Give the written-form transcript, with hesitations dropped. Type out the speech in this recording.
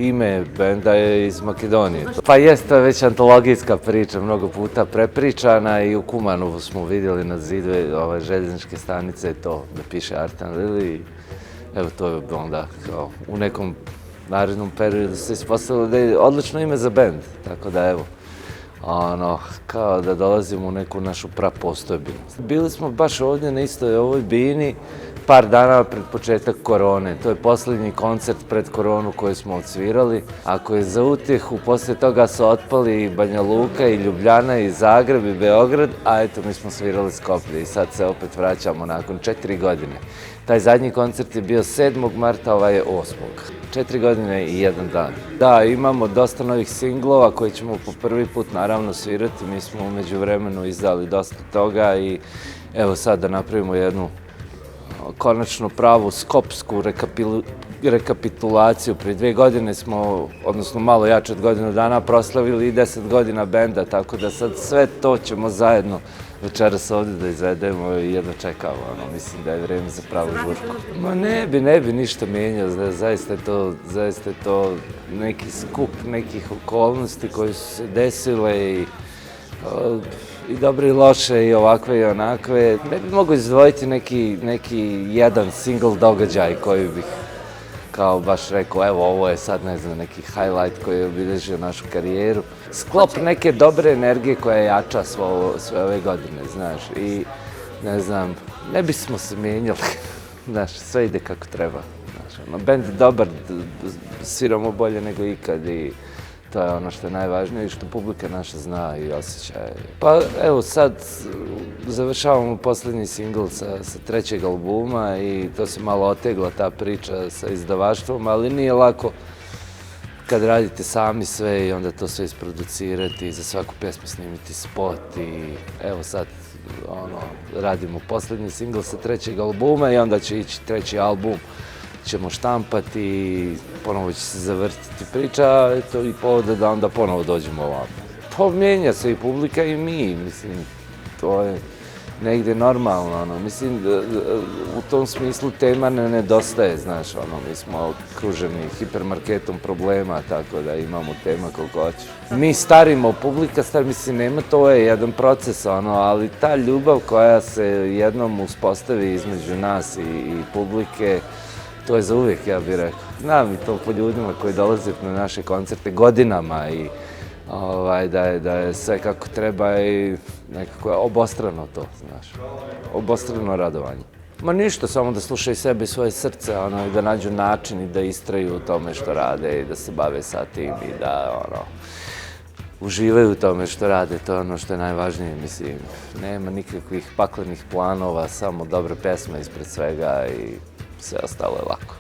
ime benda je iz Makedonije. Pa jest, to je već antologijska priča, mnogo puta prepričana i u Kumanovu smo vidjeli na zidu ove željezničke stanice to da piše Artan Lili. Evo to je onda kao u nekom narednom periodu se ispostavilo da je odlično ime za bend, tako da evo, kao da dolazimo u neku našu prapostojbinu. Bili smo baš ovdje na istoj ovoj bini par dana pred početak korone. To je posljednji koncert pred koronu koji smo odsvirali. Ako je za utjehu, poslije toga su otpali i Banja Luka, i Ljubljana, i Zagreb, i Beograd, a eto mi smo svirali Skoplje i sad se opet vraćamo nakon 4 godine. Taj zadnji koncert je bio 7. marta, ovaj je 8. 4 godine i 1 dan. Da, imamo dosta novih singlova koji ćemo po prvi put naravno svirati. Mi smo u međuvremenu izdali dosta toga i evo sad da napravimo jednu konačno pravu skopsku rekapitulaciju. Prije 2 godine smo, odnosno malo jače od godinu dana, proslavili i 10 godina benda, tako da sad sve to ćemo zajedno večeras ovdje da izvedemo i jedno čekamo. Mislim da je vrijeme za pravu žurku. Ma ne bi ništa mijenjao, zaista je to neki skup nekih okolnosti koji su se desile i dobre i loše i ovakve i onakve. Ne bi mogo izdvojiti neki jedan single događaj koji bih kao baš rekao, evo ovo je sad ne znam neki highlight koji je obilježio našu karijeru. Sklop neke dobre energije koja je jača sve ove godine, znaš, i ne znam, ne bismo se mijenjali, znaš, sve ide kako treba. Bend je dobar, sviramo bolje nego ikad i to je ono što je najvažnije i što publika naša zna i osjećaje. Pa evo sad završavamo posljednji singl sa 3. albuma i to se malo otegla ta priča sa izdavaštvom, ali nije lako kad radite sami sve i onda to sve isproducirati i za svaku pjesmu snimiti spot i evo sad radimo posljednji singl sa 3. albuma i onda će ići 3. album. Ćemo štampati i ponovo će se zavrtiti priča, eto i povoda da onda ponovo dođemo ovamo. Pa mijenja se i publika i mi, mislim, to je negdje normalno, mislim, u tom smislu tema ne nedostaje, znaš, mi smo okruženi hipermarketom problema, tako da imamo tema koliko hoćeš. Mi starimo, publika stari, mislim, nema, to je jedan proces, ali ta ljubav koja se jednom uspostavi između nas i publike, to je za uvijek, ja bih rekao. Znam i to po ljudima koji dolaze na naše koncerte godinama i da je sve kako treba i nekako je obostrano to, znaš, obostrano radovanje. Ma ništa, samo da slušaju sebe i svoje srce i da nađu način i da istraju u tome što rade i da se bave sa tim i da uživaju u tome što rade, to je ono što je najvažnije, mislim, nema nikakvih paklenih planova, samo dobre pesme ispred svega i sve ostalo je lako.